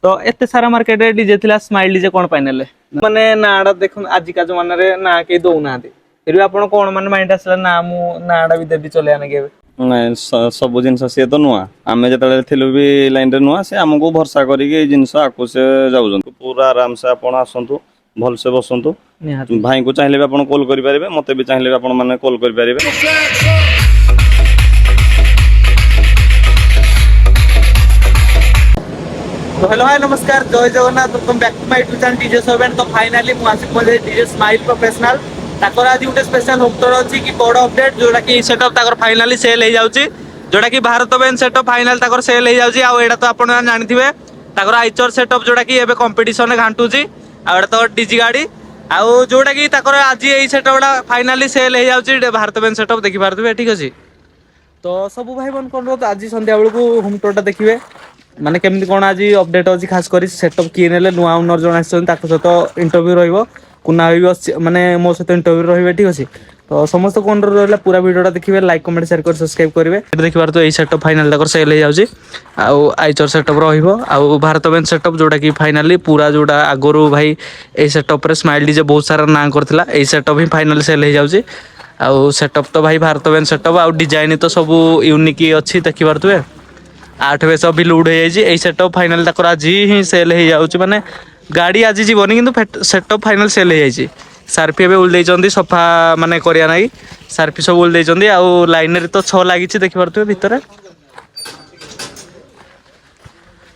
तो एते सारा मार्केट रे डीजे थिला स्माइल डीजे कोन पाइ नेले माने नाडा देखुन आज का जमाना रे ना के दउ ना दे फिर भी आपण कोन माने माइंड आसला ना मु नाडा भी देबी चले आने के ନାଇଁ ସବୁ ଜିନିଷ ସିଏ ତ ନୂଆ ଆମେ ଯେତେବେଳେ ଥିଲୁ ବି ଲାଇନରେ ନୂଆ ସେ ଆମକୁ ଭରସା କରିକି ଏଇ ଜିନିଷ ଆକୁ ସେ ଯାଉଛନ୍ତି ପୁରା ଆରାମସେ ଆପଣ ଆସନ୍ତୁ ଭଲସେ ବସନ୍ତୁ निहाती ଭାଇଙ୍କୁ ଚାହିଁଲେ ବି ଆପଣ କଲ୍ କରିପାରିବେ ମତେ ବି ଚାହିଁଲେ ବି ଆପଣ ମାନେ କଲ୍ କରିପାରିବେ। तो हेलो हाय नमस्कार जय Jagannath welcome back to my YouTube channel DJ seven. तो फाइनली मु आसी पजे डीजे स्माइल प्रोफेशनल ताकर आज गोटे स्पेशल होम टूर अछि कि बड़ अपडेट जोटा कि सेटअप ताकर फाइनली सेल हे जाउची जोटा कि भारत बेन सेटअप फाइनल ताकर सेल हे जाउची आ एडा तो आपण जानिथिबे ताकर आइचर सेटअप जोटा कि एबे कंपटीशन घांटुची आ एडा तो डीजी गाड़ी आ जोटा कि ताकर आज एई सेटअपडा फाइनली सेल हे जाउची भारत बेन सेटअप देखि पारथिबे ठीक अछि। तो सब भाई बन कोन आज संध्या बेलू होम टूरटा देखिए माने केमती कोन आज अपडेट अछि खास करी सेटअप किए नेले नुआ ओनर जण आछन ताको सहित इंटरव्यू रहइबो कुना भी माने मो सहित इंटरव्यू रहइबे ठीक अछि। तो समस्त कोन रहला पूरा वीडियोटा देखिबे लाइक कमेंट शेयर कर सब्सक्राइब करिवे देखिबार तो एई सेटअप फाइनल तकर सेल हे जाउची आ आइचर सेटअप रहइबो आ भारत बेन सेटअप जोटा कि फाइनली पूरा जोटा आगरो भाई एई सेटअप रे स्माइल डीजे बहुत सारा ना करथिला एई सेटअप ही फाइनल सेल हे जाउची आउ सेटअप तो भाई भारत बेन सेटअप आउ डिजाइन तो सब यूनिक अच्छी देखि पारथुए 8 बेस भी लुड हो जाइए यही सेटअप फाइनल तक आज ही सेल हो जाउची माने गाड़ी आज जीवनी किंतु सेटअप फाइनल सेल हो जाइए सार्फी एबे उल देइचंदी सफा माने करिया नाही सार्फी सब उल देइचंदी आउ लाइन रे तो 6 लागिची देखि पारथुए भितरे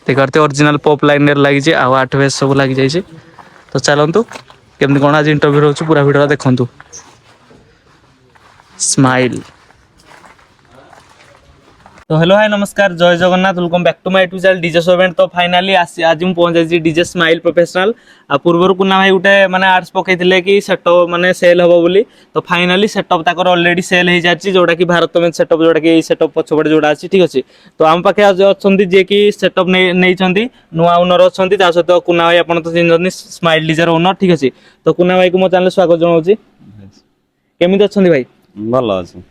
देखते ओरिजिनल पॉप लाइन रे लागिची आउ 8 बेस सब लागि जाइए। तो चलंतु केमती कोन आज इंटरव्यू रहउची पूरा वीडियो देखंतु। स्माइल तो हेलो हाय नमस्कार जय Jagannath welcome back to my YouTube channel DJ seven. तो फाइनली आज मु पहुंच जाई डीजे स्माइल प्रोफेशनल आ पूर्वर कुना भाई गुटे माने आर्ट्स पकैथिले कि सेटअप माने सेल हबो बोली तो फाइनली सेटअप ताकर ऑलरेडी सेल हे जाची जोटा कि भारत में सेटअप जोटा कि सेटअप पछपड़े जोटा अछि ठीक अछि। तो हम पाखे आज अछंती जे कि सेटअप नै छंती नुआ ओनर अछंती ता सहित कुना भाई आपण तो चिन्हजनी स्माइल डीजे ओनर ठीक अछि। तो कुना भाई को मो चैनल स्वागत जणाउची केमिति अछंती भाई ଭଲ ଅଛି।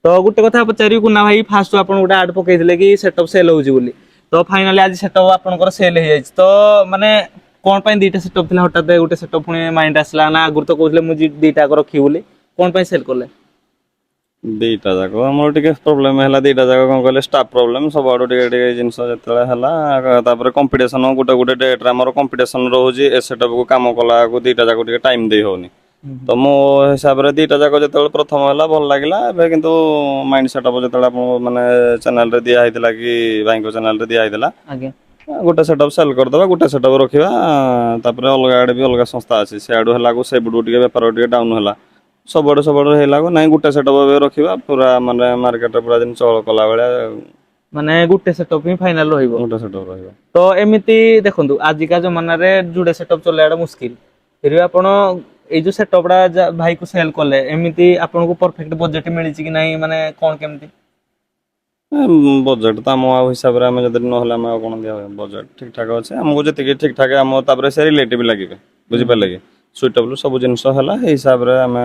तो गोटे कथा पचारि कुना भाई फास्ट आपण गोटे आड पकैथिले कि सेटअप सेल होउची बोली तो फाइनली आज सेटअप आपनकर सेल हे जाइछ तो माने कोन पय दीटा सेटअप थिला हटात गोटे सेटअप पुनी माइंड आसला ना आगुर तो कहले मु दीटा को रखी बोली कोन पय सेल करले ଦିଟା ଯାକ ଆମର ଟିକେ ପ୍ରୋବ୍ଲେମ ହେଲା ଦିଟା ଯାକ କଣ କହିଲେ ଷ୍ଟାଫ ପ୍ରୋବ୍ଲେମ ସବୁଆଡୁ ଟିକେ ଟିକେ ଜିନିଷ ଯେତେବେଳେ ହେଲା ତାପରେ କମ୍ପିଟିସନ ଗୋଟେ ଗୋଟେ ଡେଟ୍ରେ ଆମର କମ୍ପିଟିସନ ରହୁଛି ଏ ସେଟଅପକୁ କାମ କଲାକୁ ଦିଟା ଯାକ ଟିକେ ଟାଇମ ଦେଇ ହଉନି ତ ମୋ ହିସାବରେ ଦିଟା ଯାକ ଯେତେବେଳେ ପ୍ରଥମ ହେଲା ଭଲ ଲାଗିଲା ଏବେ କିନ୍ତୁ ମାଇଣ୍ଡ ସେଟଅପ ଯେତେବେଳେ ଆପଣ ମାନେ ଚ୍ୟାନେଲରେ ଦିଆ ହେଇଥିଲା କି ଭାଇଙ୍କ ଚ୍ୟାନେଲରେ ଦିଆ ହେଇଥିଲା ଆଜ୍ଞା ଗୋଟେ ସେଟଅପ ସେଲ କରିଦବା ଗୋଟେ ସେଟଅପ ରଖିବା ତାପରେ ଅଲଗା ଆଡେ ବି ଅଲଗା ସଂସ୍ଥା ଅଛି ସେଆଡୁ ହେଲାକୁ ସେବୁଠୁ ଟିକେ ବେପାର ଟିକେ ଡାଉନ ହେଲା ସବୁଆଡେ ହେଇଲାକୁ ନାଇଁ ଗୋଟେ ସେଟଅପ ରଖିବା ପୁରା ମାନେ ମାର୍କେଟରେ ପୁରା ଦିନ ଚଳ କଲା ଭଳିଆ माने गुटे सेटअप ही फाइनल रहइबो ଗୋଟେ ସେଟଅପ ରହିବ। तो एमिति देखंतु आजिका जमाना रे जुडे सेटअप चलेयाडा मुश्किल फिर भी आपण ए जो सेटअपडा भाई को सेल करले एमिति आपण को परफेक्ट बजट मिली छि कि नाही माने कोन केमति बजेट तो आम हिसाब से आम जब ना आम कौन दिया बजेट ठीक ठाक अच्छे आमको जी ठीक ठाक आम तापर से रिलेटिव लगे बुझिपारे कि सुइटेबल सब जिनस है हिसाब से आम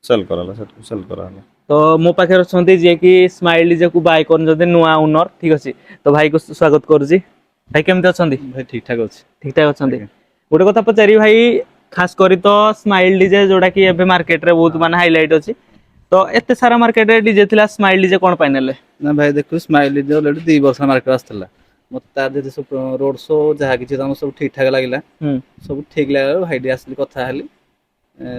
सेल कराला सेल कराला। तो मो पाखे अछंती जे कि स्माइल डीजे को बाय करन जदि नुआ ओनर ठीक अछि तो भाई को स्वागत करूची भाई केमति अछंती भाई ठीक ठाक अछि ठीक ठाक अछंती गोटे कथा पचारि भाई खास करी तो स्माइल डीजे जोटा कि एबे मार्केट रे बहुत माने हाईलाइट अछि तो एते सारा मार्केट रे डीजे थिला स्माइल डीजे कोन पाइ नेले ना भाई देखो स्माइल डीजे ऑलरेडी 2 वर्ष मार्केट आस्तला मत तार जे सब रोड शो जहा कि तम सब ठीक ठाक लागिला सब ठीक लागला भाई डी आसली कथा हली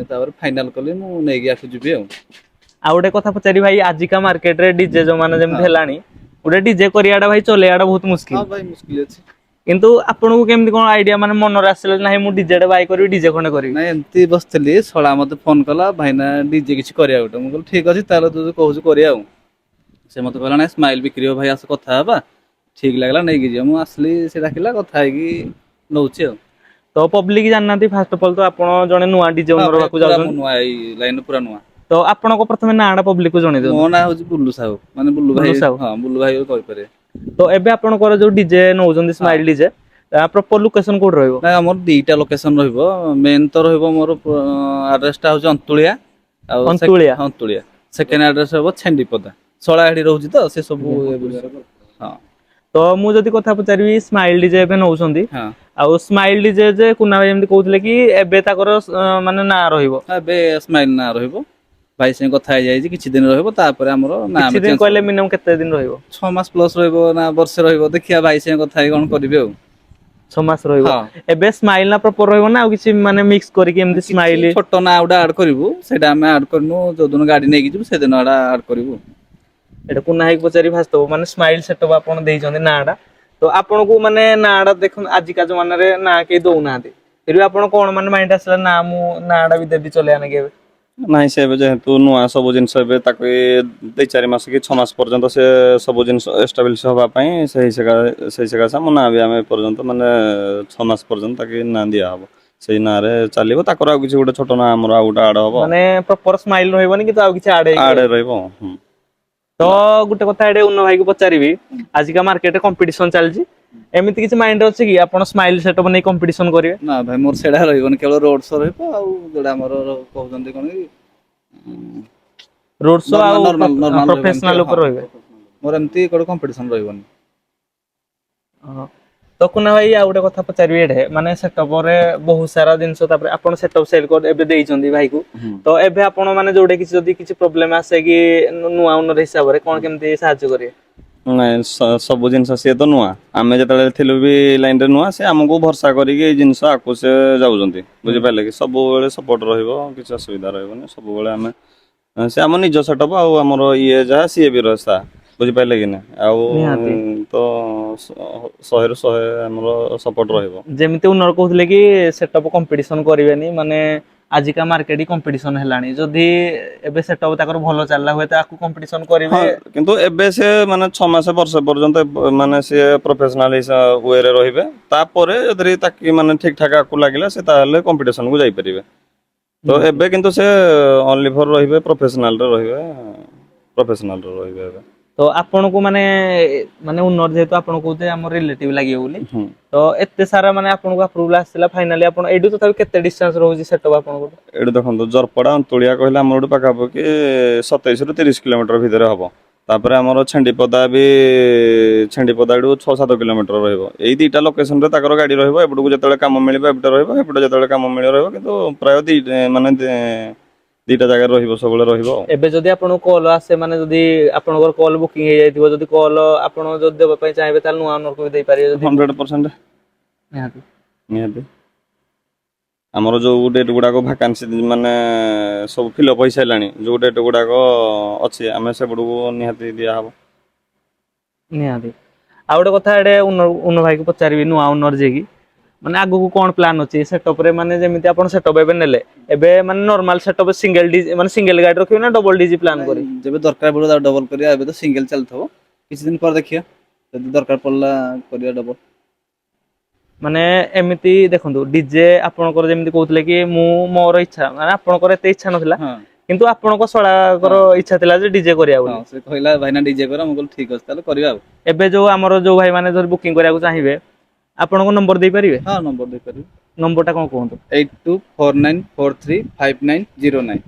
तापर फाइनल कली मु नै गया जुबी आ गोटे कथा पचारि भाई आजिका मार्केट रे डीजे जो माने जेम हेलानी गोटे डीजे करियाडा भाई चलेयाडा बहुत मुश्किल हां भाई मुश्किल अछि किंतु आपन को केमति कोन आईडिया माने मन रे आसले नाही मु डीजे डे बाय करी डीजे खने करी ना एमती बसतली सळा मते फोन कला भाईना डीजे किछ करिया गोटे मु कहल ठीक अछि ताले तू कहू करिया से मते कहला ना स्माइल बिक्री हो भाई आस कथा हबा ठीक लागला नै कि जे मु असली से डाकिला कथा है कि नौची तो पब्लिक जाननाती फर्स्ट ऑफ ऑल तो आपण जने नुआ डीजे ओनर बाकू जाउछन नुआ लाइन पूरा नुआ तो आपण को प्रथमे नाडा पब्लिक को जणे दे मो ना हो बुल्लू साहू माने बुल्लू भाई हां बुल्लू भाई कहि पारे तो एबे आपण को जो डीजे नौजन स्माइल डीजे प्रॉपर लोकेशन कोड रहइबो ना हमर दीटा लोकेशन रहइबो मेन तो रहइबो मोर एड्रेस ता हो अंतुलिया सेकंड एड्रेस हो छेंडीपदा सळाहाडी रहउची तो से सब हां ତ ମୁଁ ଯଦି କଥା ପଚାରିବି ସ୍ମାଇଲ ଡିଜେ ଏବେ ନଉଛନ୍ତି ହଁ ଆଉ ସ୍ମାଇଲ ଡିଜେ ଯେ କୁନା ଭାଇ ଯେମିତି କହୁଥିଲେ କି ଏବେ ତାଙ୍କର ମାନେ ନାଁ ରହିବ ଏବେ ସ୍ମାଇଲ ନାଁ ରହିବ। ଭାଇ ସାଙ୍ଗେ କଥା ହେଇଯାଇଛି, କିଛି ଦିନ ରହିବ, ତାପରେ ଆମର ନା କିଛି ଆମେ ଦିନ ଚେଞ୍ଜ କହିଲେ କରିବୁ। ମିନିମମ୍ କେତେ ଦିନ ରହିବ? 6 ମାସ ପ୍ଲସ ରହିବ ନା ବର୍ଷେ ରହିବ, ଦେଖିବା ଭାଇ ସାଙ୍ଗେ କଥା ହେଇ କଣ କରିବି ଆଉ। 6 ମାସ ରହିବ। ହଁ ଏବେ ସ୍ମାଇଲ ନା ପ୍ରପର ରହିବ ନା ଆଉ କିଛି ମାନେ ମିକ୍ସ କରିକି ଏମିତି କିଛି ସ୍ମାଇଲ? ଛୋଟ ନାଁ ଗୋଟେ ଆଡ କରିବୁ, ସେଇଟା ଆମେ ଆଡ କରିନୁ, ଯୋଉଦିନ ଗାଡି ନେଇକି ଯିବୁ ସେଦିନ ଏଟା ଆଡ କରିବୁ। ଏଇଟା କୁନା ଭାଇକି ପଚାରି ଫାଷ୍ଟ ହବ ମାନେ ସ୍ମାଇଲ ସେଟଅପ ଆପଣ ଦେଇଛନ୍ତି ନାଁ ଟା, ତ ଆପଣଙ୍କୁ ମାନେ ନାଁ ଟା ଦେଖନ୍ତୁ ଆଜିକା ଜମାନାରେ ନାଁ କେହି ଦଉନାହାନ୍ତି। ଫିର ବି ଆପଣ କଣ ମାନେ ମାଇଣ୍ଡ ଆସିଲା ନା ମୁଁ ନାଁ ଟା ବି ଦେବି ଚଲେଇବା ନାଗି ଏବେ? ନାଇଁ ସେ ଏବେ ଯେହେତୁ ନୂଆ ସବୁ ଜିନିଷ ଏବେ ତାକୁ 2-4 ମାସ କି 6 ମାସ ପର୍ଯ୍ୟନ୍ତ ସେ ସବୁ ଜିନିଷ ଏଷ୍ଟାବ୍ଲିଶ ହବା ପାଇଁ ସେଇ ସକାଶେ ଆମ ନାଁ ବି ଆମେ ଏପର୍ଯ୍ୟନ୍ତ ମାନେ 6 ମାସ ପର୍ଯ୍ୟନ୍ତ ତାକୁ ନାଁ ଦିଆହବ। ସେଇ ନାଁରେ ଚାଲିବ, ତାଙ୍କର ଆଉ କିଛି ଗୋଟେ ଛୋଟ ନାଁ ଆମର ଆଉ ଗୋଟେ ଆଡ ହବ। ମାନେ ପ୍ରପର ସ୍ମାଇଲ ରହିବନି କିନ୍ତୁ ଆଉ କିଛି ଆଡ ହେଇକି ଆଡ ରହିବ। ହୁଁ। ତ ଗୋଟେ କଥା ଏଠି ଉନ୍ନ ଭାଇକି ପଚାରିବି, ଆଜିକା ମାର୍କେଟରେ କମ୍ପିଟିସନ ଚାଲିଛି, ଏମିତି କିଛି ମାଇଣ୍ଡ ଅଛି କି ଆପଣ ସ୍ମାଇଲ ସେଟଅପ ନେଇ କମ୍ପିଟିସନ କରିବେ? ନା ଭାଇ ମୋର ସେଇଟା ରହିବନି, କେବଳ ରୋଡ ଶୋ ରହିବ ଆଉ ଯୋଉଟା ଆମର କହୁଛନ୍ତି କଣ କି ରୋଡ ଶୋ ଆଉ ନର୍ମାଲ ରହିବ ଏମିତି ପ୍ରଫେସନାଲ ହଁ। ଉପରେ ରହିବେ। ମୋର ଏମିତି ଗୋଟେ କମ୍ପିଟିସନ ରହିବନି। ହଁ। ତ କୁନା ଭାଇ ଆଉ ଗୋଟେ କଥା ପଚାରିବି ଏଠି, ମାନେ ସେଟଅପ ରେ ବହୁତ ସାରା ଜିନିଷ, ତାପରେ ଆପଣ ସେଟଅପ ସେଲ କୋଡ ଏବେ ଦେଇଛନ୍ତି ଭାଇ କୁ, ହୁଁ। ତ ଏବେ ଆପଣ ମାନେ ଯୋଉଟା କିଛି ଯଦି କିଛି ପ୍ରୋବ୍ଲେମ ଆସେ କି ନୂଆ ଓନର ହିସାବରେ କଣ କେମିତି ସାହାଯ୍ୟ କରିବେ? ନାଇଁ ସବୁ ଜିନିଷ ସିଏ ତ ନୂଆ, ଆମେ ଯେତେବେଳେ ଥିଲୁ ବି ଲାଇନରେ ନୂଆ, ସେ ଆମକୁ ଭରସା କରିକି ଏଇ ଜିନିଷ ଆକୁ ସେ ଯାଉଛନ୍ତି। ହୁଁ ବୁଝିପାରିଲେ କି, ସବୁବେଳେ ସପୋର୍ଟ ରହିବ, କିଛି ଅସୁବିଧା ରହିବନି, ସବୁବେଳେ ଆମେ ସେ ଆମ ନିଜ ସେଟଅପ ଆଉ ଆମର ଇଏ ଯାହା ସିଏ ବି ରସା ବୁଝିପାରିଲେ କି ନା। ଆଉ ନିହାତି। ତ 100ରୁ 100 ଆମର ସପୋର୍ଟ ରହିବ। ଯେମିତି ଓନର କହୁଥିଲେ କି ସେଟଅପ କମ୍ପିଟିସନ କରିବେନି, ମାନେ ଆଜିକା ମାର୍କେଟ କମ୍ପିଟିସନ ହେଲାଣି, ଯଦି ଏବେ ସେଟଅପ ତାଙ୍କର ଭଲ ଚାଲିଲା ହୁଏତ ଆକୁ କମ୍ପିଟିସନ କରିବେ। ହଁ କିନ୍ତୁ ଏବେ ସେ ମାନେ 6 ମାସ ବର୍ଷ ପର୍ଯ୍ୟନ୍ତ ମାନେ ସିଏ ପ୍ରଫେସନାଲ ୱେରେ ରହିବେ। ତାପରେ ଯଦି ତାକି ମାନେ ଠିକ ଠାକ ଆକୁ ଲାଗିଲା ସେ ତାହେଲେ କମ୍ପିଟିସନ କୁ ଯାଇପାରିବେ। ତ ନିହାତି। ଏବେ କିନ୍ତୁ ସେ ଅନଲି ଫର ରହିବେ ପ୍ରଫେସନାଲରେ ରହିବେ। ପ୍ରଫେସନାଲରେ ରହିବେ ଏବେ। ତ ଆପଣଙ୍କୁ ମାନେ ଓନର ଯେହେତୁ ଆପଣ କହୁଥିଲେ ଆମର ରିଲେଟିଭ ଲାଗିବ ବୋଲି, ହୁଁ। ତ ଏତେ ସାରା ମାନେ ଆପଣଙ୍କୁ ଆପ୍ରୁଭାଲ ଆସିଥିଲା, ଫାଇନାଲି ଆପଣ ଏଇଠୁ ତଥାପି କେତେ ଡିଷ୍ଟାନ୍ସ ରହୁଛି ସେଟଅପ ଆପଣଙ୍କର? ଏଇଠି ଦେଖନ୍ତୁ ଜରପଡା ଅନ୍ତୁଳିଆ କହିଲେ ଆମର ଗୋଟେ ପାଖାପାଖି 27ରୁ 30 କିଲୋମିଟର ଭିତରେ ହବ। ତାପରେ ଆମର ଛେଣ୍ଡିପଦା ବି ଛେଣ୍ଡିପଦା ଏଠୁ 6-7 କିଲୋମିଟର ରହିବ। ଏଇ ଦିଟା ଲୋକେସନରେ ତାଙ୍କର ଗାଡି ରହିବ, ଏପଟକୁ ଯେତେବେଳେ କାମ ମିଳିବ ଏପଟେ ରହିବ, ଏପଟେ ଯେତେବେଳେ କାମ ମିଳିବ ରହିବ, କିନ୍ତୁ ପ୍ରାୟ ଦିଟା ଜାଗାରେ ରହିବ, ସବୁବେଳେ ରହିବ ଆଉ। ଏବେ ଯଦି ଆପଣଙ୍କୁ କଲ୍ ଆସେ, ମାନେ ଯଦି ଆପଣଙ୍କର କଲ୍ ବୁକିଂ ହେଇଯାଇଥିବ, ଯଦି କଲ୍ ଆପଣ ଯଦି ଦେବା ପାଇଁ ଚାହିଁବେ ତାହେଲେ ନୂଆ ଓନରକୁ ବି ଦେଇପାରିବେ ଯଦି 100% ନିହାତି। ନିହାତି। ଆମର ଯୋଉ ଡେଟ୍ ଗୁଡାକ ଭାକାନ୍ସି ମାନେ ସବୁ ଫିଲଅପ ହେଇସାରିଲାଣି, ଯୋଉ ଡେଟ୍ ଗୁଡାକ ଅଛି ଆମେ ସେଗୁଡକୁ ନିହାତି ଦିଆହବ। ନିହାତି। ଆଉ ଗୋଟେ କଥା ଏଠି ଉନ୍ନ ଭାଇକି ପଚାରିବି, ନୂଆ ଓନର ଯିଏକି ମାନେ ଆଗକୁ କଣ ପ୍ଲାନ୍ ଅଛି ସେଟଅପରେ, ମାନେ ଯେମିତି ଆପଣ ସେଟଅପ ଏବେ ନେଲେ, ଏବେ ମାନେ ନର୍ମାଲ ସେଟଅପ ସିଙ୍ଗଲ ଗାଡି ରଖିବେ ନା ଡବଲ ଡିଜି ପ୍ଲାନ୍ ନାଇଁ କରିବେ? ଯେବେ ଦରକାର ପଡ଼ିବ ତାକୁ ଡବଲ କରିବା, ଏବେ ତ ସିଙ୍ଗଲ ଚାଲିଥିବ, କିଛି ଦିନ ପରେ ଦେଖିବା ଯଦି ଦରକାର ପଡ଼ିଲା କରିବା ଡବଲ। ମାନେ ଏମିତି ଦେଖନ୍ତୁ ଡିଜେ ଆପଣଙ୍କର ଯେମିତି କହୁଥିଲେ କି ମୁଁ ମୋର ଇଚ୍ଛା, ମାନେ ଆପଣଙ୍କର ଏତେ ଇଚ୍ଛା ନଥିଲା, ହଁ କିନ୍ତୁ ଆପଣଙ୍କ ଶଳାଙ୍କର ହଁ ଇଚ୍ଛା ଥିଲା ଯେ ଡିଜେ କରିବା ହଁ ବୋଲି। ସେ କହିଲା ଭାଇନା ଡିଜେ କର, ମୁଁ କହିଲି ଠିକ ଅଛି ତାହେଲେ କରିବା ଆଉ। ଏବେ ଯୋଉ ଆମର ଯୋଉ ଭାଇ ମାନେ ଧର ବୁକିଂ କରିବାକୁ ଚାହିଁବେ, ଆପଣଙ୍କ ନମ୍ବର ଦେଇପାରିବେ? ହଁ ନମ୍ବର ଦେଇପାରିବି। ନମ୍ବର ଟା କଣ କୁହନ୍ତୁ? 8249435909।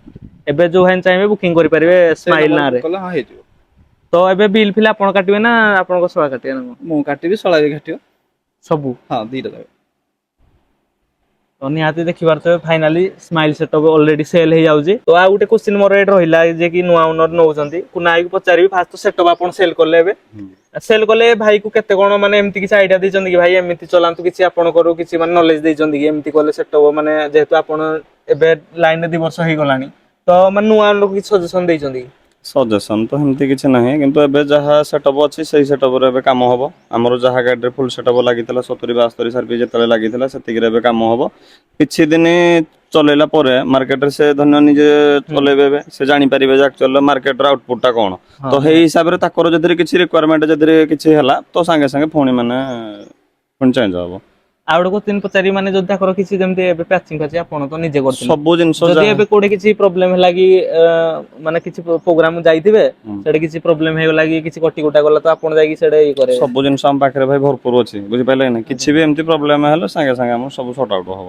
ଏବେ ଯୋଉ ଭାଇନା ଚାହିଁବେ ବୁକିଂ କରିପାରିବେ ସେଇ ସ୍ମାଇଲ ନମ୍ବର ବୁକ୍ ନାଁରେ। କଲେ ହଁ ହେଇଯିବ। ତ ଏବେ ବିଲ୍ ଫିଲ୍ ଆପଣ କାଟିବେ ନା ଆପଣଙ୍କ ଶଳା କାଟିବେ ନା କଣ? ମୁଁ କାଟିବି, ଶଳା ବି କାଟିବ। ସବୁ। ହଁ ଦିଟା ଯାକ। ତ ନିହାତି ଦେଖିପାରୁଥିବେ finally smile setup already sell ହେଇଯାଉଛି। ତ ଆଉ ଗୋଟେ କୋଶ୍ଚିନ୍ ମୋର ଏଇଠି ରହିଲା, ଯେ କି ନୂଆ ଓନର ନଉଛନ୍ତି, କୁନା ଭାଇକୁ ପଚାରିବି ଫାଷ୍ଟ ସେଟଅପ ଆପଣ ସେଲ କଲେ ଏବେ ସେଲ କଲେ ଭାଇ କୁ କେତେ କଣ ମାନେ ଏମିତି କିଛି ଆଇଡିଆ ଦେଇଛନ୍ତି କି ଭାଇ ଏମିତି ଚଲାନ୍ତୁ, କିଛି ଆପଣଙ୍କର କିଛି ମାନେ ନଲେଜ ଦେଇଛନ୍ତି କି ଏମିତି କଲେ ସେଟଅପ, ମାନେ ଯେହେତୁ ଆପଣ ଏବେ ଲାଇନରେ 2 ବର୍ଷ ହେଇଗଲାଣି, ତ ମାନେ ନୂଆ ଲୋକ କିଛି ସଜେସନ ଦେଇଛନ୍ତି କି? ସଜେସନ ତ ସେମିତି କିଛି ନାହିଁ, କିନ୍ତୁ ଏବେ ଯାହା ସେଟଅପ ଅଛି ସେଇ ସେଟଅପରେ ଏବେ କାମ ହବ। ଆମର ଯାହା ଗାଡିରେ ଫୁଲ ସେଟଅପ ଲାଗିଥିଲା 70-72 ସାର୍ଭିସ ଯେତେବେଳେ ଲାଗିଥିଲା ସେତିକିରେ ଏବେ କାମ ହବ। କିଛି ଦିନ ଚଲେଇଲା ପରେ ମାର୍କେଟରେ ସେ ଧରିନିଅ ନିଜେ ହୁଁ ଚଲେଇବେ ଏବେ, ସେ ଜାଣିପାରିବେ ଯେ ଆକ୍ଚୁଆଲି ମାର୍କେଟର ଆଉଟପୁଟ୍ ଟା କଣ, ହଁ ତ ହେଇ ନିହାତି। ହିସାବରେ ତାଙ୍କର ଯଦି କିଛି ରିକ୍ୱାରମେଣ୍ଟ ଯଦି କିଛି ହେଲା, ତ ସାଙ୍ଗେ ସାଙ୍ଗେ ପୁଣି ମାନେ ପୁଣି ଚେଞ୍ଜ ହବ। ଆଉ ଗୋଟେ କୋଶ୍ଚିନ୍ ପଚାରିବି, ମାନେ ଯଦି ତାଙ୍କର କିଛି ଯେମିତି ଏବେ ପ୍ୟାଚିଂ ଫ୍ୟାଚିଂ ଆପଣ ତ ନିଜେ କରିଥିଲେ, ସବୁ ଜିନିଷ ଯଦି ଯାହା ଏବେ କୋଉଠି କିଛି ପ୍ରୋବ୍ଲେମ ହେଲା କି ମାନେ କିଛି ପ୍ରୋଗ୍ରାମ ଯାଇଥିବେ ସେଠି କିଛି ପ୍ରୋବ୍ଲେମ ହେଇଗଲା କି କିଛି କଟି କୁଟା ଗଲା, ତ ଆପଣ ଯାଇକି ସେଇଟା ଇଏ କରେଇବେ? ସବୁ ଜିନିଷ ଆମ ପାଖରେ ଭାଇ ଭରପୁର ଅଛି, ବୁଝିପାରିଲେ କି ନାଇଁ, କିଛି ବି ଏମିତି ପ୍ରୋବ୍ଲେମ ହେଲେ ସାଙ୍ଗେ ସାଙ୍ଗେ ଆମର ସବୁ ସର୍ଟ ଆଉଟ ହବ।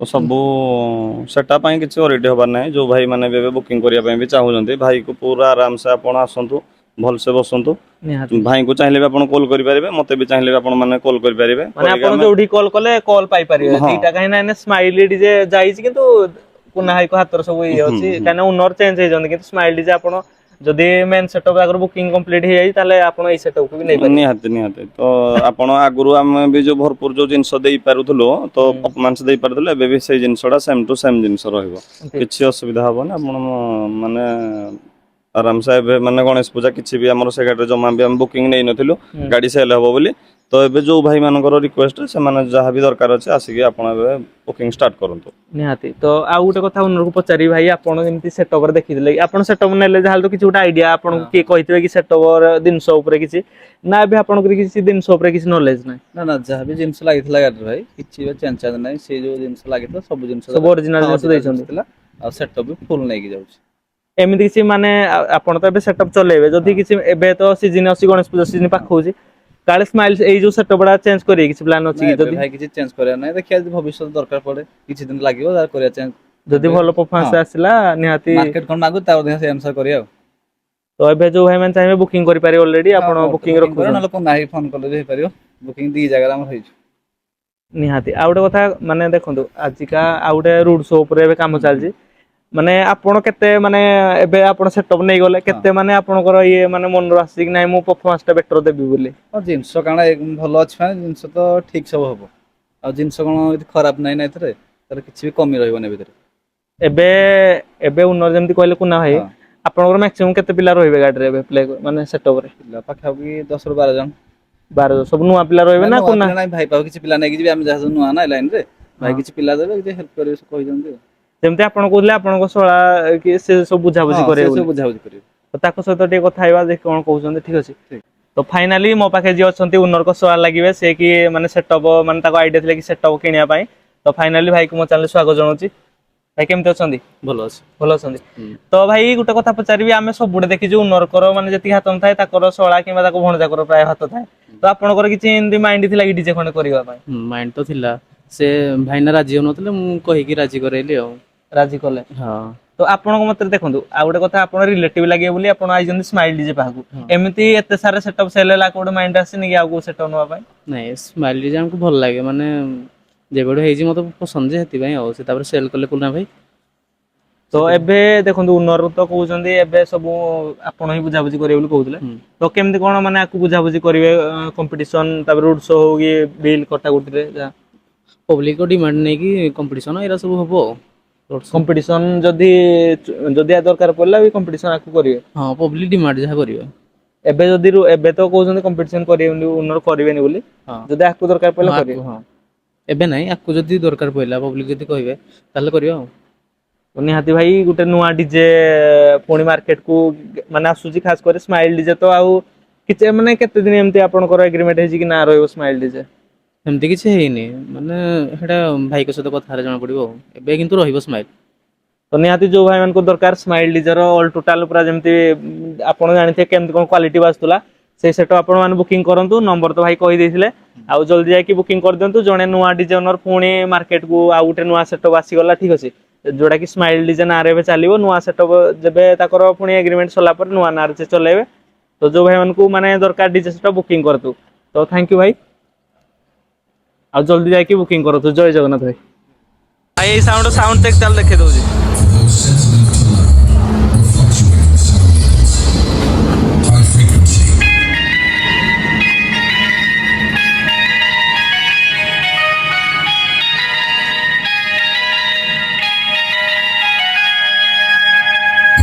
ତ ସବୁ ସେଟା ପାଇଁ କିଛି ୱରିଡ୍ ହବାର ନାହିଁ। ଯୋଉ ଭାଇ ମାନେ ବି ଏବେ ବୁକିଂ କରିବା ପାଇଁ ବି ଚାହୁଁଛନ୍ତି, ଭାଇକୁ ପୁରା ଆରାମସେ ଆପଣ ଆସନ୍ତୁ, ଭଲସେ ବସନ୍ତୁ। ନିହାତି ଭାଇଙ୍କୁ ଚାହିଁଲେ ବି ଆପଣ କଲ୍ କରିପାରିବେ, ମତେ ବି ଚାହିଁଲେ ବି ଆପଣ ମାନେ କଲ୍ କରିପାରିବେ। ମାନେ କରିକି ଆପଣ ଆମେ- ଯୋଉଠି କଲ୍ କଲେ କଲ୍ ପାଇପାରିବେ ହଁ। ଦିଟା, କାହିଁକି ନା ସ୍ମାଇଲ ଡିଜେ ଯାଇଛି କିନ୍ତୁ କୁନା ଭାଇଙ୍କ ହାତରେ ସବୁ ଇଏ ହୁଁ, ଅଛି, ହୁଁ। କାହିଁକି ନା ଓନର ଚେଞ୍ଜ ହେଇଛନ୍ତି କିନ୍ତୁ ସ୍ମାଇଲ ଡିଜେ ଆପଣ ଯଦି ମେନ୍ ସେଟଅପ୍ ଆଗରୁ ବୁକିଂ କମ୍ପ୍ଲିଟ୍ ହେଇଯାଇଛି ତାହେଲେ ଆପଣ ଏଇ ସେଟଅପ୍ କୁ ବି ନେଇପାରିବେ। ନିହାତି ନିହାତି ତ ଆପଣ ଆଗରୁ ଆମେ ବି ଯୋଉ ଭରପୁର ଯୋଉ ଜିନିଷ ଦେଇପାରୁଥିଲୁ ତ ହୁଁ ପରଫମାନ୍ସ ଦେଇପାରୁଥିଲୁ, ଏବେ ବି ସେଇ ଜିନିଷଟା ସେମ୍ ଟୁ ସେମ୍ ଜିନିଷ ରହିବ, ଠିକ କିଛି ଅସୁବିଧା ହବନି। ଆପଣ ମାନେ ଆରାମସେ ଏବେ ମାନେ ଗଣେଶ ପୂଜା କିଛି ବି ଆମର ସେ ଗାଡ଼ିରେ ଜମା ବି ଆମେ ବୁକିଂ ନେଇନଥିଲୁ ହୁଁ ଗାଡ଼ି ସେଲ୍ ହବ ବୋଲି। ତ ଏବେ ଯୋଉ ଭାଇ ମାନଙ୍କର ରିକ୍ୱେଷ୍ଟ ସେମାନେ ଯାହା ବି ଦରକାର ଅଛି ଆସିକି ଆପଣ ଏବେ ବୁକିଂ ଷ୍ଟାର୍ଟ କରନ୍ତୁ। ନିହାତି। ତ ଆଉ ଗୋଟେ କଥା ଓନରକୁ ପଚାରିବି, ଭାଇ ଆପଣ ଯେମିତି ସେଟଅପରେ ଦେଖିଥିଲେ ଆପଣ ସେଟଅପ୍ ନେଲେ ଯାହେଲେ ତ କିଛି ଗୋଟେ ଆଇଡିଆ ଆପଣଙ୍କୁ କିଏ କହିଥିବେ କି ସେଟଅପର ଜିନିଷ ଉପରେ କିଛି, ନା ଏବେ ଆପଣଙ୍କର କିଛି ଜିନିଷ ଉପରେ କିଛି ନଲେଜ ନାହିଁ? ନା ଯାହା ବି ଜିନିଷ ଲାଗିଥିଲା ଗାଡ଼ିରେ ଭାଇ କିଛି ବି ଚେଞ୍ଜ ଚାଞ୍ଜ ନାହିଁ, ସେ ଯୋଉ ଜିନିଷ ଲାଗିଥିଲା ସବୁ ଜିନିଷ ସବୁ ଅରିଜିନାଲ ଜିନିଷ ଦେଇଛନ୍ତି। ଥିଲା, ଆଉ ସେଟଅପ୍ ବି ଫୁଲ୍ ନେଇକି ଯାଉଛି। ଏମିତି କିଛି ମାନେ ଆପଣ ତ ଏବେ ସେଟଅପ୍ ଚଲେଇବେ, ଯଦି ହଁ। କିଛି ଏବେ ତ ସିଜିନ୍ ଅଛି ଗଣେଶ ପୂଜା ସିଜିନ୍ ହଁ ପାଖଉଛି, କାଳେ ସ୍ମାଇଲ ଏଇ ଯୋଉ ସେଟଅପ୍ ଟା ଚେଞ୍ଜ କରିବେ କିଛି ପ୍ଲାନ୍ ଅଛି ନା କି ଏବେ ଯଦି? ଭାଇ କିଛି ଚେଞ୍ଜ କରିବାର ନାହିଁ, ଦେଖିବା ଯଦି ଭବିଷ୍ୟତ ଦରକାର ପଡେ କିଛି ଦିନ ଲାଗିବ ତାର କରିବା ଚେଞ୍ଜ। ଯଦି ଏବେ ଭଲ ହଁ ପରଫମାନ୍ସ ଆସିଲା ନିହାତି। ମାର୍କେଟ କଣ ମାଗୁ ତା ଅଧିକା ସେଇ ଅନୁସାରେ କରିବା ଆଉ। ତ ଏବେ ଯୋଉ ଭାଇମାନେ ଚାହିଁବେ ବୁକିଂ କରିପାରିବେ ଅଲରେଡି ହଁ ଆପଣ ମୋର ତ ବୁକିଂ କରିବା ରଖୁଛନ୍ତି। ନହେଲେ କୋଉ ନାହିଁ ଫୋନ କଲେ ବି ହେଇପାରିବ, ବୁକିଂ ଦି ଜାଗାରେ ଆମର ହେଇଛି। ନିହାତି। ଆଉ ଗୋଟେ କଥା ମାନେ ଦେଖନ୍ତୁ ଆଜିକା ଆଉ ଗୋଟେ ରୁଡ ସୋ ଉପରେ ଏବେ କାମ ହୁଁ ହୁଁ ଚାଲିଛି, ମାନେ ଆପଣ କେତେ ମାନେ ଏବେ ଆପଣ ସେଟଅପ୍ ନେଇଗଲେ ହଁ କେତେ ମାନେ ଆପଣଙ୍କର ଇଏ ମାନେ ମନରୁ ଆସିଛି କି ନାଇଁ ମୁଁ ପରଫମାନ୍ସ ଟା ବେଟର ଦେବି ବୋଲି? ହଁ ଜିନିଷ କାରଣ ଭଲ ଅଛି ମାନେ ଜିନିଷ ତ ଠିକ ସବୁ ହବ। ଆଉ ଜିନିଷ କଣ ଯଦି ଖରାପ ନାହିଁ ନା ଏଥିରେ ତାହେଲେ କିଛି ବି କମି ରହିବନି ଭିତରେ। ଏବେ ଏବେ ଓନର ଯେମିତି କହିଲେ କୁନା ଭାଇ, ହଁ ଆପଣଙ୍କର ମାକ୍ସିମମ୍ କେତେ ପିଲା ରହିବେ ଗାଡ଼ିରେ ଏବେ ପ୍ଲେ ମାନେ ସେଟଅପରେ? ପିଲା ପାଖାପାଖି 10 ରୁ 12 ଜଣ। ସବୁ ନୂଆ ପିଲା ରହିବେ ନାଇଁ ନା ନୂଆ କୁନା? ପିଲା ନାଇଁ ଭାଇ ପାଖକୁ କିଛି ପିଲା ନେଇକି ଯିବି, ଆମେ ଯାହା ସବୁ ନୂଆ ନା ଲାଇନ ରେ ହଁ ଭାଇ କିଛି ପିଲା ଦେବେ କିଛି ହେଲ୍ପ କରିବେ ସେ କହିଛନ୍ତି ଆଉ। ଯେମିତି ଆପଣ କହୁଥିଲେ ଆପଣଙ୍କ ଶଳା କି ସେ ସବୁ ବୁଝାବୁଝି ହଁ ସେ କରିବେ ସବୁ ବୋଲି। ବୁଝାବୁଝି କରିବେ ତ ତାଙ୍କ ସହିତ ଟିକେ କଥା ହେଇବା ଦେଖି କଣ କହୁଛନ୍ତି, ଠିକ ଅଛି। ଠିକ। ତ ଫାଇନାଲି ମୋ ପାଖେ ଯିଏ ଅଛନ୍ତି ଓନରଙ୍କ ଶଳା ଲାଗିବେ, ସେ କି ମାନେ ସେଟଅପ୍ ମାନେ ତାଙ୍କ ଆଇଡିଆ ଥିଲା କି ସେଟଅପ୍ କିଣିବା ପାଇଁ, ତ ଫାଇନାଲି ଭାଇକୁ ମୋ ଚ୍ୟାନେଲରେ ସ୍ୱାଗତ ଜଣାଉଛି। ଭାଇ କେମିତି ଅଛନ୍ତି? ଭଲ ଅଛି। ଭଲ ଅଛନ୍ତି। ହୁଁ ତ ଭାଇ ଗୋଟେ କଥା ପଚାରିବି, ଆମେ ସବୁଠି ଦେଖିଛୁ ଓନରଙ୍କର ମାନେ ଯେତିକି ହାତ ଥାଏ ତାଙ୍କର ଶଳା କିମ୍ବା ତାଙ୍କ ଭଣଜାଙ୍କର ପ୍ରାୟ ହାତ ଥାଏ, ତ ଆପଣଙ୍କର କିଛି ଏମିତି ମାଇଣ୍ଡ ଥିଲା କି ଡିଜେ ଖଣ୍ଡେ କରିବା ପାଇଁ? ମାଇଣ୍ଡ ତ ଥିଲା, ସେ ଭାଇନା ରାଜି ହଉନଥିଲେ ମୁଁ କହିକି ରାଜି କରାଇଲି ଆଉ। ରାଜି କଲେ। ହଁ ତ ଆପଣଙ୍କ ମତରେ ଦେଖନ୍ତୁ ଆଉ ଗୋଟେ କଥା ଆପଣ ରିଲେଟିଭ ଲାଗିବେ ବୋଲି ଆପଣ ଆଇଛନ୍ତି ସ୍ମାଇଲ ଡିଜେ ପାଖକୁ, ହଁ ଏମିତି ଏତେ ସାରା ସେଟଅପ୍ ସେଲ୍ ହେଲା କୋଉଠି ମାଇଣ୍ଡ ଆସିନି କି ଆଉ କୋଉ ସେଟଅପ୍ ନବା ପାଇଁ? ନାଇଁ ସ୍ମାଇଲ ଡିଜେ ଆମକୁ ଭଲ ଲାଗେ, ମାନେ ଯେବେଠୁ ହେଇଛି ମତେ ପସନ୍ଦ ଯେ ସେଥିପାଇଁ ଆଉ ସେ ତାପରେ ସେଲ୍ କଲେ କୁନା ଭାଇ। ତ ସେଥିପାଇଁ ଏବେ ଦେଖନ୍ତୁ ଓନର ତ କହୁଛନ୍ତି ଏବେ ସବୁ ଆପଣ ହିଁ ବୁଝାବୁଝି କରିବେ ବୋଲି କହୁଥିଲେ। ହୁଁ ତ କେମିତି କଣ ମାନେ ଆକୁ ବୁଝାବୁଝି କରିବେ କମ୍ପିଟିସନ ତାପରେ ରୋଡ ଶୋ ହଉ କି ବିଲ୍ କଟାକଟିରେ ଯାହା? ପବ୍ଲିକ ଡିମାଣ୍ଡ ନେଇକି କମ୍ପିଟିସନ ଏରା ସବୁ ହବ ଆଉ। ରୋଡ ଶୋ କମ୍ପିଟିସନ ଯଦି ଦରକାର ପଡିଲା ବି କମ୍ପିଟିସନ ଆକୁ କରିବେ। ହଁ ପବ୍ଲିକ ଡିମାଣ୍ଡ ଯାହା କରିବେ। ଏବେ ଯଦି ଏବେ ତ କହୁଛନ୍ତି କମ୍ପିଟିସନ କରିବେନି ଓନର କରିବେନି ବୋଲି, ହଁ ଯଦି ଆକୁ ଦରକାର ହଁ ପଡ଼ିଲା ଆକୁ କରିବେ। ହଁ ଏବେ ନାଇଁ ଆକୁ ଯଦି ଦରକାର ପଇଲା ପବ୍ଲିକ ଯଦି କହିବେ ତାହେଲେ କରିବା ଆଉ। ନିହାତି ଭାଇ ଗୋଟେ ନୂଆ ଡିଜେ ପୁଣି ମାର୍କେଟ କୁ ମାନେ ଆସୁଛି, ଖାସ କରି ସ୍ମାଇଲ ଡିଜେ ତ ଆଉ କିଛି ମାନେ କେତେ ଦିନ ଏମିତି ଆପଣଙ୍କର ଏଗ୍ରିମେଣ୍ଟ ହେଇଛି କି ନା ରହିବ ସ୍ମାଇଲ ଡିଜେ? ସେମିତି କିଛି ହେଇନି, ମାନେ ସେଇଟା ଭାଇଙ୍କ ସହିତ କଥା ହେଲେ ଜଣା ପଡିବ ଆଉ, ଏବେ କିନ୍ତୁ ରହିବ ସ୍ମାଇଲ। ତ ନିହାତି ଯୋଉ ଭାଇ ମାନଙ୍କୁ ଦରକାର ସ୍ମାଇଲ ଡିଜେ ଅଲ ଟୋଟାଲ ପୁରା ଯେମିତି ଆପଣ ଜାଣିଥିବେ କେମିତି କଣ କ୍ୱାଲିଟି ବାଜୁଥିଲା, ସେଇ ସେଟଅପ୍ ଆପଣ ମାନେ ବୁକିଂ କରନ୍ତୁ, ନମ୍ବର ତ ଭାଇ କହିଦେଇଥିଲେ। ଆଉ ଜଲ୍ଦି ଯାଇକି ବୁକିଂ କରିଦିଅନ୍ତୁ, ଜଣେ ନୂଆ ଡିଜେ ଓନର ପୁଣି ମାର୍କେଟ କୁ ଆଉ ଗୋଟେ ନୂଆ ସେଟଅପ୍ ଆସିଗଲା, ଠିକ ଅଛି। ଯୋଉଟା କି ସ୍ମାଇଲ ଡିଜେ ନାଁରେ ଏବେ ଚାଲିବ, ନୂଆ ସେଟଅପ୍ ଯେବେ ତାଙ୍କର ପୁଣି ଏଗ୍ରିମେଣ୍ଟ ସରିଲା ପରେ ନୂଆ ନାଁରେ ସେ ଚଲେଇବେ। ତ ଯୋଉ ଭାଇ ମାନଙ୍କୁ ମାନେ ଦରକାର ଡିଜେ ସେଟଅପ୍ ବୁକିଂ କରନ୍ତୁ, ତ ଥ୍ୟାଙ୍କ ୟୁ ଭାଇ। ଆଉ ଜଲ୍ଦି ଯାଇକି ବୁକିଂ କରନ୍ତୁ, ଜୟ ଜଗନ୍ନାଥ ଭାଇ। ଭାଇ ଏଇ ସାଉଣ୍ଡ ଚେକ୍ ଚାଲ ଦେଖେଇ ଦଉଛି। High frequency.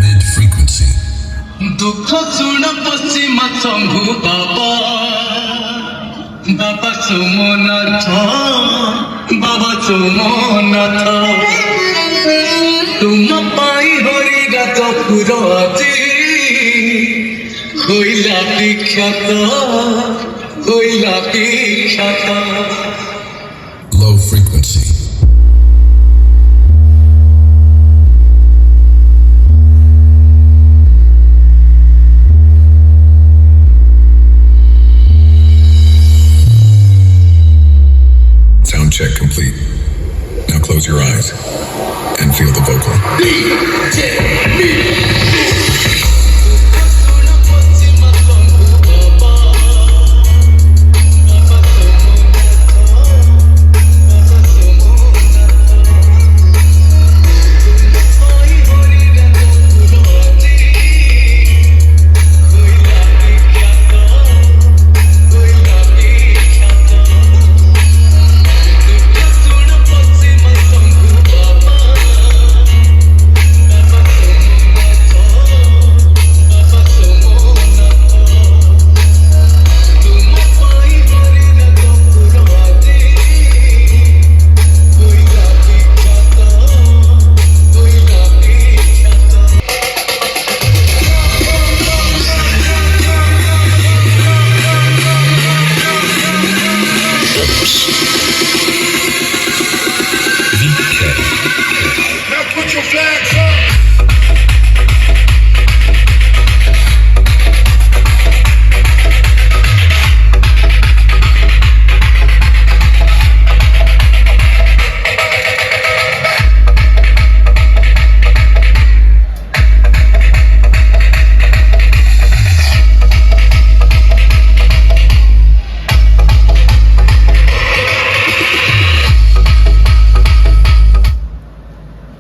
Mid frequency. দুঃখ শুণ পশ্চিমা শম্ভু বাবা বাবা সোমনাথ বাবা সোমনাথ তুম পাই হরি রাত পুর আজি হইলা বিখ্যাত হইলা বিখ্যাত Low frequency. Sound check complete. Now close your eyes and feel the vocal. DJ